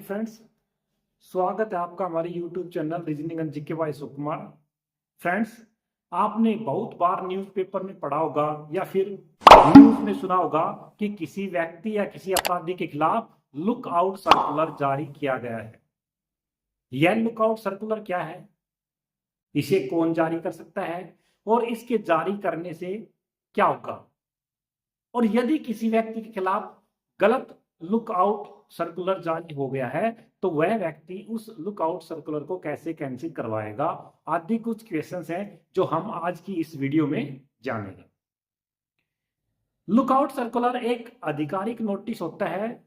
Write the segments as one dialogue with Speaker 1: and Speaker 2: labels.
Speaker 1: Friends, स्वागत है आपका हमारे YouTube channel reasoning and GK by Sukumar. Friends, आपने बहुत बार न्यूज़पेपर में पढ़ा होगा या फिर न्यूज़ में सुना होगा कि किसी व्यक्ति या किसी अपराधी के खिलाफ लुक आउट सर्कुलर जारी किया गया है। यह लुक आउट सर्कुलर क्या है, इसे कौन जारी कर सकता है और इसके जारी करने से क्या होगा, और यदि किसी व्यक्ति के खिलाफ गलत लुकआउट सर्कुलर जारी हो गया है तो वह व्यक्ति उस लुकआउट सर्कुलर को कैसे कैंसिल करवाएगा, आदि कुछ क्वेश्चंस हैं जो हम आज की इस वीडियो में जानेंगे। लुकआउट सर्कुलर एक आधिकारिक नोटिस होता है।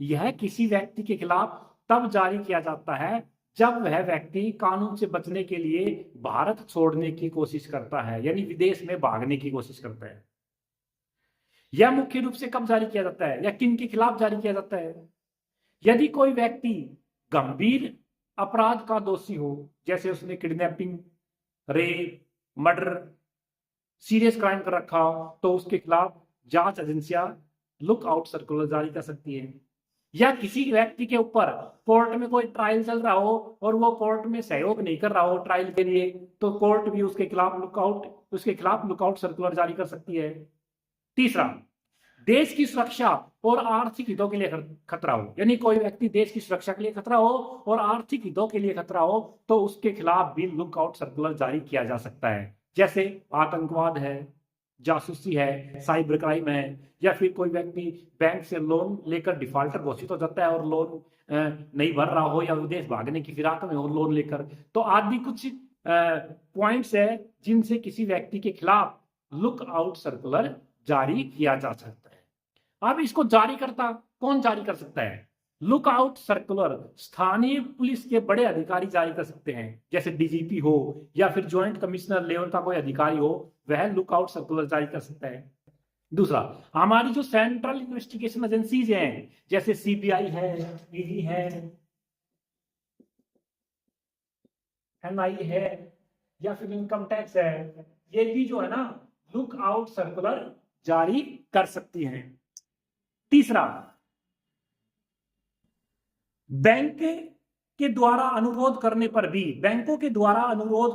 Speaker 1: यह किसी व्यक्ति के खिलाफ तब जारी किया जाता है जब वह व्यक्ति कानून से बचने के लिए भारत छोड़ने की कोशिश करता है, यानी विदेश में भागने की कोशिश करता है। यह मुख्य रूप से कब जारी किया जाता है या किन के खिलाफ जारी किया जाता है? यदि कोई व्यक्ति गंभीर अपराध का दोषी हो, जैसे उसने kidnapping, rape, murder, serious crime कर रखा हो, तो उसके खिलाफ जांच एजेंसियां लुक आउट सर्कुलर जारी कर सकती है। या किसी व्यक्ति के ऊपर कोर्ट में कोई ट्रायल चल रहा हो और वो कोर्ट में सहयोग नहीं कर रहा हो ट्रायल के लिए, तो कोर्ट भी उसके खिलाफ लुकआउट सर्कुलर जारी कर सकती है। तीसरा, देश की सुरक्षा और आर्थिक हितों के लिए खतरा हो, यानी कोई व्यक्ति देश की सुरक्षा के लिए खतरा हो और आर्थिक हितों के लिए खतरा हो तो उसके खिलाफ भी लुकआउट सर्कुलर जारी किया जा सकता है। जैसे आतंकवाद है, जासूसी है, साइबर क्राइम है, या फिर कोई व्यक्ति बैंक से लोन लेकर डिफॉल्टर घोषित हो जाता है और लोन नहीं भर रहा हो या विदेश भागने की फिराक में हो लोन लेकर, तो आदि कुछ पॉइंट्स है जिनसे किसी व्यक्ति के खिलाफ लुक आउट सर्कुलर जारी किया जा सकता है। अब इसको कौन जारी कर सकता है? लुक आउट सर्कुलर स्थानीय पुलिस के बड़े अधिकारी जारी कर सकते हैं, जैसे डीजीपी हो या फिर ज्वाइंट कमिश्नर लेवल का कोई अधिकारी हो, वह लुक आउट सर्कुलर जारी कर सकता है। दूसरा, हमारी जो सेंट्रल इन्वेस्टिगेशन एजेंसीज हैं, जैसे सीबीआई है, ईडी है, एनआईए है, या फिर इनकम टैक्स है, ये भी जो है ना लुक आउट सर्कुलर जारी कर सकती हैं। तीसरा, बैंकों के द्वारा अनुरोध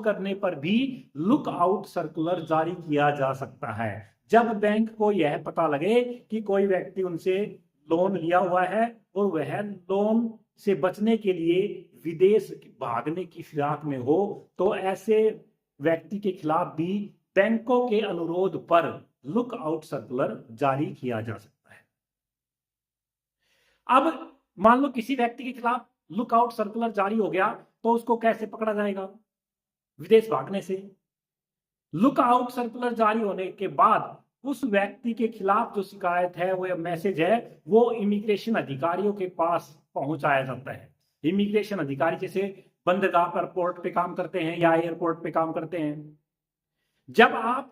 Speaker 1: करने पर भी लुक आउट सर्कुलर जारी किया जा सकता है। जब बैंक को यह पता लगे कि कोई व्यक्ति उनसे लोन लिया हुआ है और वह लोन से बचने के लिए विदेश भागने की फिराक में हो, तो ऐसे व्यक्ति के खिलाफ भी बैंकों के अनुरोध पर लुक आउट सर्कुलर जारी किया जा सकता है। अब मान लो किसी व्यक्ति के खिलाफ लुक आउट सर्कुलर जारी हो गया, तो उसको कैसे पकड़ा जाएगा? विदेश भागने से। लुक आउट सर्कुलर जारी होने के बाद उस व्यक्ति के खिलाफ जो शिकायत है, वो मैसेज है, वो इमिग्रेशन अधिकारियों के पास पहुंचाया जाता है। इमिग्रेशन अधिकारी जैसे बंदरगाह पर पोर्ट पे काम करते हैं या एयरपोर्ट पे काम करते हैं। जब आप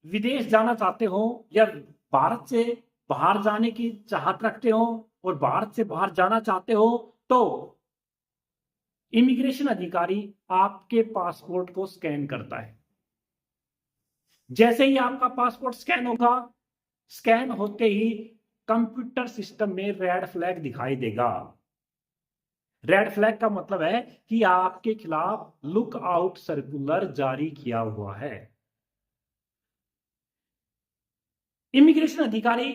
Speaker 1: विदेश जाना चाहते हो या भारत से बाहर जाने की चाहत रखते हो और भारत से बाहर जाना चाहते हो, तो इमिग्रेशन अधिकारी आपके पासपोर्ट को स्कैन करता है। जैसे ही आपका पासपोर्ट स्कैन होगा, स्कैन होते ही कंप्यूटर सिस्टम में रेड फ्लैग दिखाई देगा। रेड फ्लैग का मतलब है कि आपके खिलाफ लुक आउट सर्कुलर जारी किया हुआ है। इमिग्रेशन अधिकारी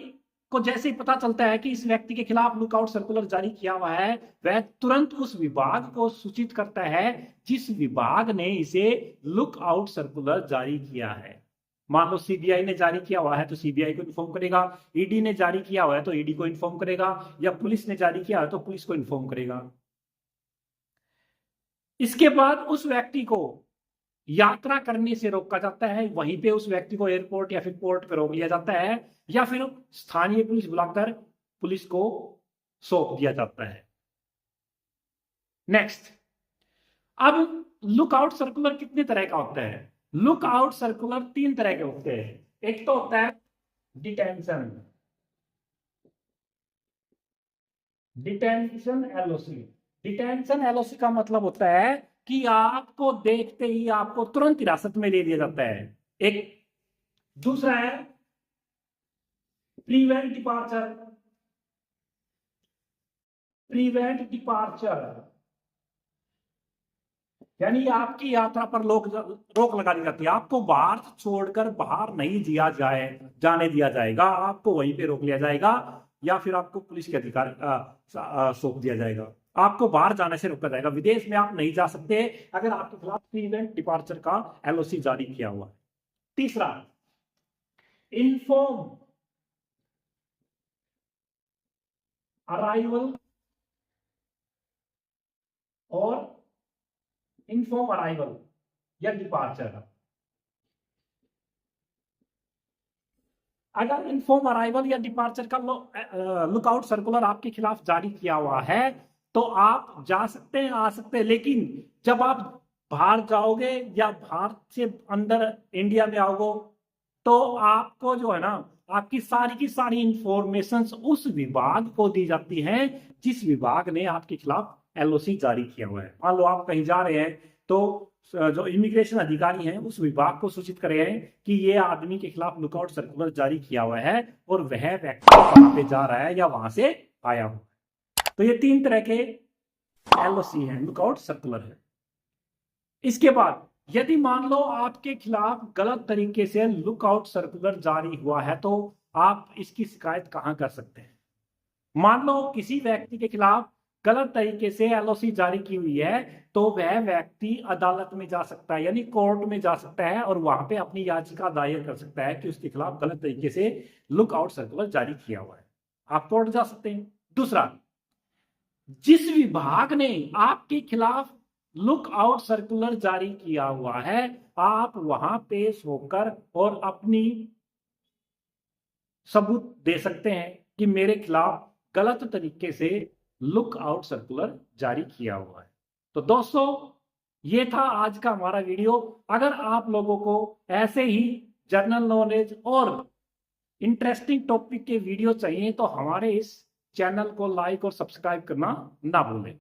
Speaker 1: को जैसे ही पता चलता है कि इस व्यक्ति के खिलाफ लुकआउट सर्कुलर जारी किया हुआ है, वह तुरंत उस विभाग को सूचित करता है जिस विभाग ने इसे लुकआउट सर्कुलर जारी किया है। मान लो सीबीआई ने जारी किया हुआ है तो सीबीआई को इन्फॉर्म करेगा, ईडी ने जारी किया हुआ है तो ईडी को इन्फॉर्म करेगा, या पुलिस ने जारी किया है तो पुलिस को इन्फॉर्म करेगा। इसके बाद उस व्यक्ति को यात्रा करने से रोका जाता है, वहीं पे उस व्यक्ति को एयरपोर्ट या फिर पोर्ट पर रोक लिया जाता है, या फिर स्थानीय पुलिस बुलाकर पुलिस को सौंप दिया जाता है। नेक्स्ट, अब लुकआउट सर्कुलर कितने तरह का होता है? लुकआउट सर्कुलर 3 तरह के होते हैं। एक तो होता है डिटेंशन एलओसी। डिटेंशन एलओसी का मतलब होता है कि आपको देखते ही आपको तुरंत हिरासत में ले लिया जाता है। एक दूसरा है प्रिवेंट डिपार्चर। प्रिवेंट डिपार्चर, यानी आपकी यात्रा पर रोक लगा दी जाती है। आपको भारत छोड़कर बाहर नहीं जाने दिया जाएगा, आपको वहीं पे रोक लिया जाएगा या फिर आपको पुलिस के अधिकार सौंप दिया जाएगा। आपको बाहर जाने से रोका जाएगा, विदेश में आप नहीं जा सकते अगर आपके खिलाफ प्रिवेंट डिपार्चर का एलओसी जारी किया हुआ है। तीसरा, इन्फॉर्म अराइवल और इन्फॉर्म अराइवल या डिपार्चर। अगर इन्फॉर्म अराइवल या डिपार्चर का लुकआउट सर्कुलर आपके खिलाफ जारी किया हुआ है तो आप जा सकते हैं, आ सकते हैं, लेकिन जब आप बाहर जाओगे या भारत से अंदर इंडिया में आओगे तो आपको जो है ना, आपकी सारी की सारी इंफॉर्मेशन उस विभाग को दी जाती हैं जिस विभाग ने आपके खिलाफ एलओसी जारी किया हुआ है। मान लो आप कहीं जा रहे हैं तो जो इमिग्रेशन अधिकारी हैं उस विभाग को सूचित कर रहे हैं कि ये आदमी के खिलाफ लुकआउट सर्कुलर जारी किया हुआ है और वह व्यक्ति वहां पे जा रहा है या वहां से आया हुआ है। तो ये 3 तरह के एलओसी हैं, लुकआउट सर्कुलर है। इसके बाद यदि मान लो आपके खिलाफ गलत तरीके से लुकआउट सर्कुलर जारी हुआ है तो आप इसकी शिकायत कहां कर सकते हैं। मान लो किसी व्यक्ति के खिलाफ गलत तरीके से एलओसी जारी की हुई है तो वह व्यक्ति अदालत में जा सकता है, यानी कोर्ट में जा सकता है और वहां पे अपनी याचिका दायर कर सकता है कि उसके खिलाफ गलत तरीके से लुकआउट सर्कुलर जारी किया हुआ है। आप कोर्ट जा सकते हैं। दूसरा, जिस विभाग ने आपके खिलाफ लुकआउट सर्कुलर जारी किया हुआ है आप वहां पेश होकर और अपनी सबूत दे सकते हैं कि मेरे खिलाफ गलत तरीके से लुकआउट सर्कुलर जारी किया हुआ है। तो दोस्तों, ये था आज का हमारा वीडियो। अगर आप लोगों को ऐसे ही जनरल नॉलेज और इंटरेस्टिंग टॉपिक के वीडियो चाहिए तो हमारे इस चैनल को लाइक और सब्सक्राइब करना ना भूलें।